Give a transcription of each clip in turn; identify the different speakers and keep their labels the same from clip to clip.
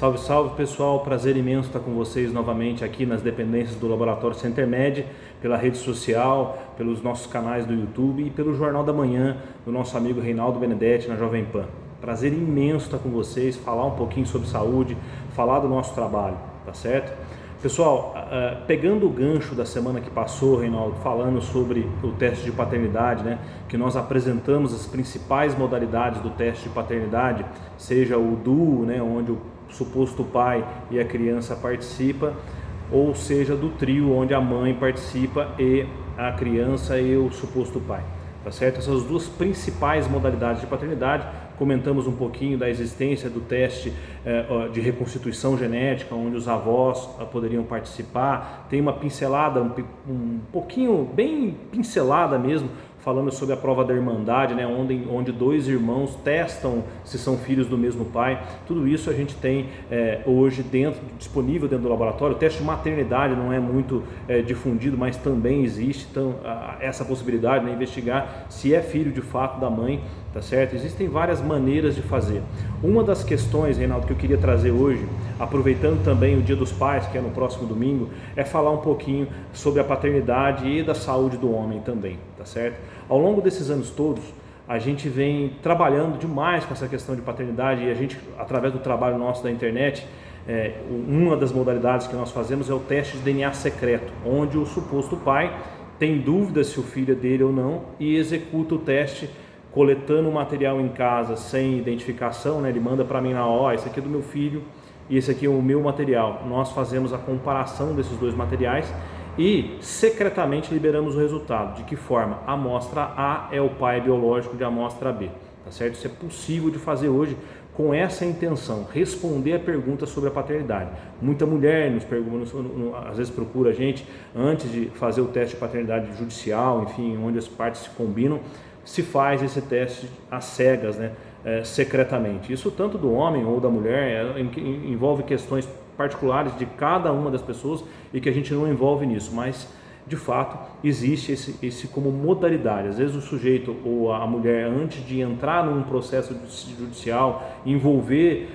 Speaker 1: Salve, salve pessoal, prazer imenso estar com vocês novamente aqui nas dependências do Laboratório Centermed, pela rede social, pelos nossos canais do YouTube e pelo Jornal da Manhã do nosso amigo Reinaldo Benedetti na Jovem Pan. Prazer imenso estar com vocês, falar um pouquinho sobre saúde, falar do nosso trabalho, tá certo? Pessoal, pegando o gancho da semana que passou, Reinaldo, falando sobre o teste de paternidade, né, que nós apresentamos as principais modalidades do teste de paternidade, seja o duo, né, onde o suposto pai e a criança participa, ou seja do trio, onde a mãe participa e a criança e o suposto pai, tá certo? Essas duas principais modalidades de paternidade. Comentamos um pouquinho da existência do teste de reconstituição genética, onde os avós poderiam participar. Tem uma pincelada, um pouquinho, bem pincelada mesmo, falando sobre a prova da irmandade, né, onde dois irmãos testam se são filhos do mesmo pai. Tudo isso a gente tem hoje disponível dentro do laboratório. O teste de maternidade não é muito difundido, mas também existe essa possibilidade, né, investigar se é filho de fato da mãe, tá certo? Existem várias maneiras de fazer. Uma das questões, Reinaldo, que eu queria trazer hoje, aproveitando também o Dia dos Pais, que é no próximo domingo, é falar um pouquinho sobre a paternidade e da saúde do homem também, tá certo? Ao longo desses anos todos, a gente vem trabalhando demais com essa questão de paternidade e a gente, através do trabalho nosso da internet, uma das modalidades que nós fazemos é o teste de DNA secreto, onde o suposto pai tem dúvida se o filho é dele ou não e executa o teste coletando o material em casa sem identificação, né? Ele manda para mim na hora, esse aqui é do meu filho e esse aqui é o meu material. Nós fazemos a comparação desses dois materiais e secretamente liberamos o resultado. De que forma? A amostra A é o pai biológico de amostra B, tá certo? Isso é possível de fazer hoje com essa intenção, responder a pergunta sobre a paternidade. Muita mulher nos pergunta, às vezes procura a gente antes de fazer o teste de paternidade judicial, enfim, onde as partes se combinam, se faz esse teste às cegas, né, secretamente. Isso tanto do homem ou da mulher, envolve questões particulares de cada uma das pessoas e que a gente não envolve nisso, mas de fato existe esse como modalidade. Às vezes o sujeito ou a mulher, antes de entrar num processo judicial, envolver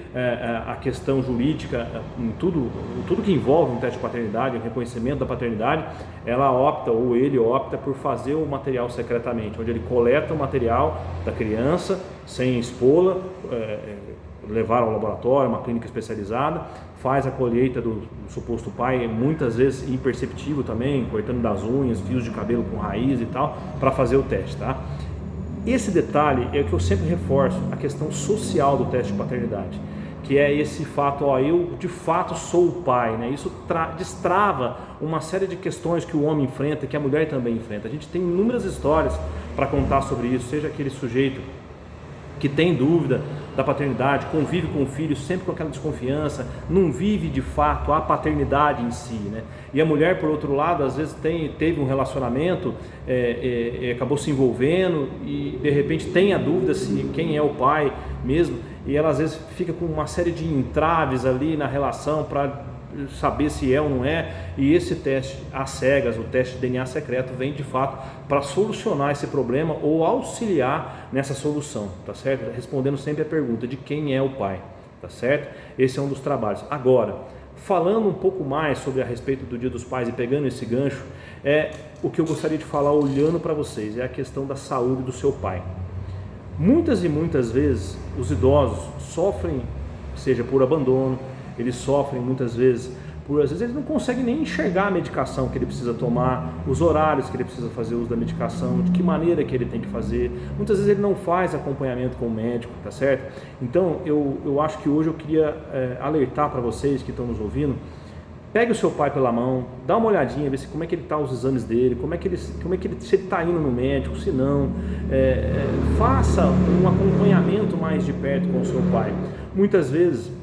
Speaker 1: a questão jurídica em tudo que envolve um teste de paternidade, o reconhecimento da paternidade, ela opta ou ele opta por fazer o material secretamente, onde ele coleta o material da criança sem expô-la, levar ao laboratório, uma clínica especializada, faz a colheita do suposto pai, muitas vezes imperceptível também, cortando das unhas, fios de cabelo com raiz e tal, para fazer o teste, tá? Esse detalhe é o que eu sempre reforço, a questão social do teste de paternidade, que é esse fato, eu de fato sou o pai, né? Isso destrava uma série de questões que o homem enfrenta, que a mulher também enfrenta. A gente tem inúmeras histórias para contar sobre isso, seja aquele sujeito que tem dúvida da paternidade, convive com o filho sempre com aquela desconfiança, não vive de fato a paternidade em si, né? E a mulher, por outro lado, às vezes teve um relacionamento, acabou se envolvendo e de repente tem a dúvida se quem é o pai mesmo, e ela às vezes fica com uma série de entraves ali na relação para saber se é ou não é, e esse teste às cegas, o teste de DNA secreto, vem de fato para solucionar esse problema ou auxiliar nessa solução, tá certo? Respondendo sempre a pergunta de quem é o pai, tá certo? Esse é um dos trabalhos. Agora, falando um pouco mais sobre a respeito do Dia dos Pais e pegando esse gancho, o que eu gostaria de falar olhando para vocês, é a questão da saúde do seu pai. Muitas e muitas vezes os idosos sofrem, seja por abandono, eles sofrem muitas vezes às vezes ele não consegue nem enxergar a medicação que ele precisa tomar, os horários que ele precisa fazer uso da medicação, de que maneira que ele tem que fazer. Muitas vezes ele não faz acompanhamento com o médico, tá certo? Então eu acho que hoje eu queria alertar para vocês que estão nos ouvindo, pegue o seu pai pela mão, dá uma olhadinha, vê como é que ele está os exames dele, se ele está indo no médico, se não, faça um acompanhamento mais de perto com o seu pai. Muitas vezes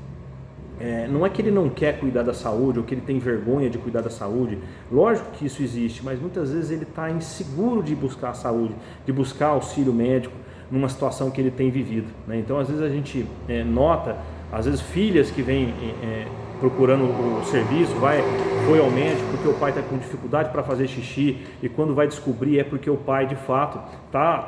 Speaker 1: não é que ele não quer cuidar da saúde ou que ele tem vergonha de cuidar da saúde, lógico que isso existe, mas muitas vezes ele está inseguro de buscar a saúde, de buscar auxílio médico numa situação que ele tem vivido, né? Então às vezes a gente nota, às vezes filhas que vêm procurando o serviço, foi ao médico porque o pai está com dificuldade para fazer xixi e quando vai descobrir é porque o pai de fato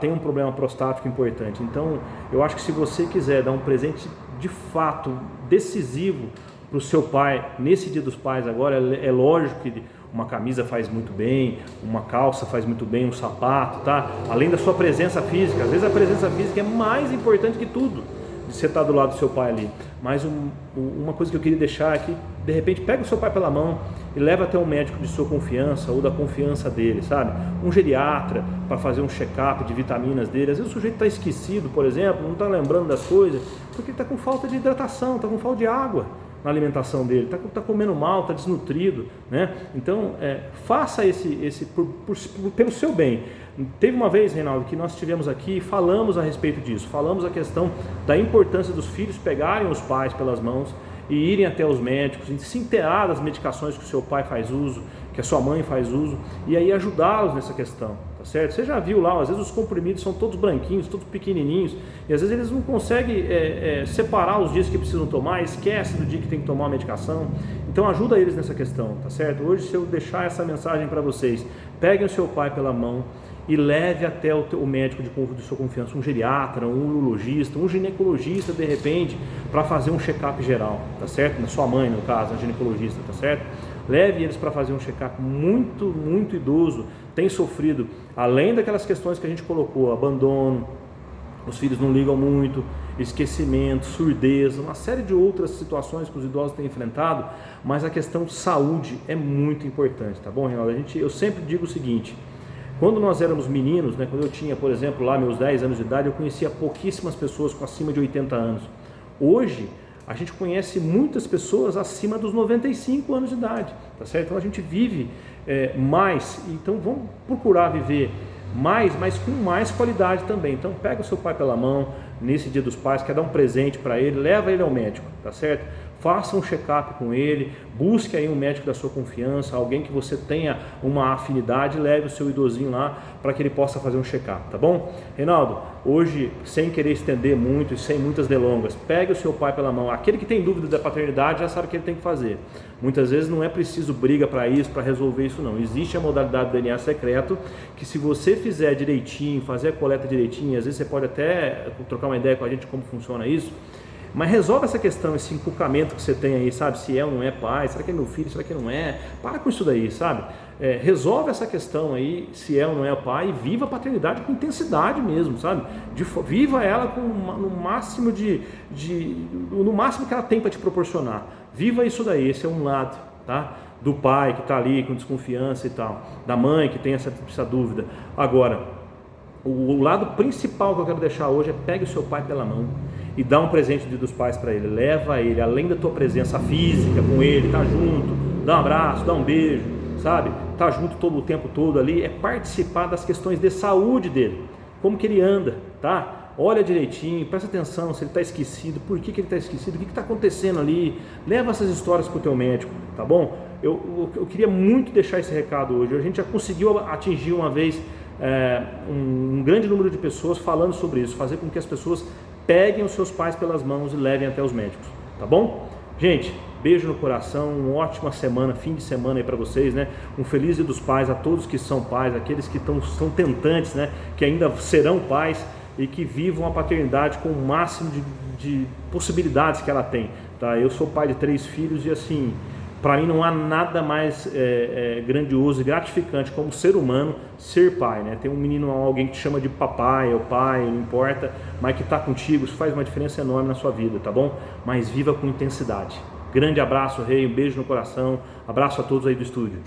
Speaker 1: tem um problema prostático importante. Então eu acho que se você quiser dar um presente de fato decisivo para o seu pai nesse Dia dos Pais agora. É lógico que uma camisa faz muito bem, uma calça faz muito bem, um sapato, tá? Além da sua presença física, às vezes a presença física é mais importante que tudo, de você estar do lado do seu pai ali. Mas uma coisa que eu queria deixar aqui, de repente pega o seu pai pela mão e leva até um médico de sua confiança ou da confiança dele, sabe? Um geriatra para fazer um check-up de vitaminas dele. Às vezes o sujeito está esquecido, por exemplo, não está lembrando das coisas, porque ele está com falta de hidratação, está com falta de água na alimentação dele, está comendo mal, está desnutrido, né? Então, faça pelo seu bem. Teve uma vez, Reinaldo, que nós estivemos aqui e falamos a respeito disso, falamos a questão da importância dos filhos pegarem os pais pelas mãos e irem até os médicos, e se inteirar das medicações que o seu pai faz uso, que a sua mãe faz uso, e aí ajudá-los nessa questão, tá certo? Você já viu lá, às vezes os comprimidos são todos branquinhos, todos pequenininhos, e às vezes eles não conseguem separar os dias que precisam tomar, esquece do dia que tem que tomar a medicação. Então ajuda eles nessa questão, tá certo? Hoje, se eu deixar essa mensagem para vocês, peguem o seu pai pela mão e leve até o médico de sua confiança, um geriatra, um urologista, um ginecologista de repente, para fazer um check-up geral, tá certo? Na sua mãe, no caso, a ginecologista, tá certo? Leve eles para fazer um check-up. Muito idoso tem sofrido, além daquelas questões que a gente colocou, abandono, os filhos não ligam muito, esquecimento, surdez, uma série de outras situações que os idosos têm enfrentado, mas a questão de saúde é muito importante, tá bom, Reinaldo? Eu sempre digo o seguinte: quando nós éramos meninos, né, quando eu tinha, por exemplo, lá meus 10 anos de idade, eu conhecia pouquíssimas pessoas com acima de 80 anos. Hoje, a gente conhece muitas pessoas acima dos 95 anos de idade, tá certo? Então a gente vive mais, então vamos procurar viver mais, mas com mais qualidade também. Então pega o seu pai pela mão nesse Dia dos Pais, quer dar um presente para ele, leva ele ao médico, tá certo? Faça um check-up com ele, busque aí um médico da sua confiança, alguém que você tenha uma afinidade, leve o seu idosinho lá para que ele possa fazer um check-up, tá bom? Reinaldo, hoje, sem querer estender muito e sem muitas delongas, pegue o seu pai pela mão. Aquele que tem dúvida da paternidade já sabe o que ele tem que fazer. Muitas vezes não é preciso briga para isso, para resolver isso não. Existe a modalidade do DNA secreto, que se você fizer direitinho, fazer a coleta direitinho, às vezes você pode até trocar uma ideia com a gente como funciona isso, mas resolve essa questão, esse encucamento que você tem aí, sabe? Se é ou não é pai, será que é meu filho, será que não é? Para com isso daí, sabe? Resolve essa questão aí, se é ou não é pai, e viva a paternidade com intensidade mesmo, sabe? Viva ela no máximo no máximo que ela tem para te proporcionar. Viva isso daí, esse é um lado, tá? Do pai que está ali com desconfiança e tal, da mãe que tem essa dúvida. Agora, o lado principal que eu quero deixar hoje é: pegue o seu pai pela mão e dá um presente dos pais para ele, leva ele, além da tua presença física com ele, tá junto, dá um abraço, dá um beijo, sabe? Tá junto todo o tempo todo ali, é participar das questões de saúde dele, como que ele anda, tá? Olha direitinho, presta atenção se ele está esquecido, por que ele está esquecido, o que está acontecendo ali, leva essas histórias para o teu médico, tá bom? Eu queria muito deixar esse recado hoje. A gente já conseguiu atingir uma vez um grande número de pessoas falando sobre isso, fazer com que as pessoas peguem os seus pais pelas mãos e levem até os médicos, tá bom? Gente, beijo no coração, uma ótima semana, fim de semana aí para vocês, né? Um feliz Dia dos Pais a todos que são pais, aqueles que são tentantes, né? Que ainda serão pais e que vivam a paternidade com o máximo de possibilidades que ela tem, tá? Eu sou pai de 3 filhos e assim, para mim não há nada mais grandioso e gratificante como ser humano ser pai, né? Tem um menino, alguém que te chama de papai ou pai, não importa, mas que está contigo, isso faz uma diferença enorme na sua vida, tá bom? Mas viva com intensidade. Grande abraço, Rei, um beijo no coração, abraço a todos aí do estúdio.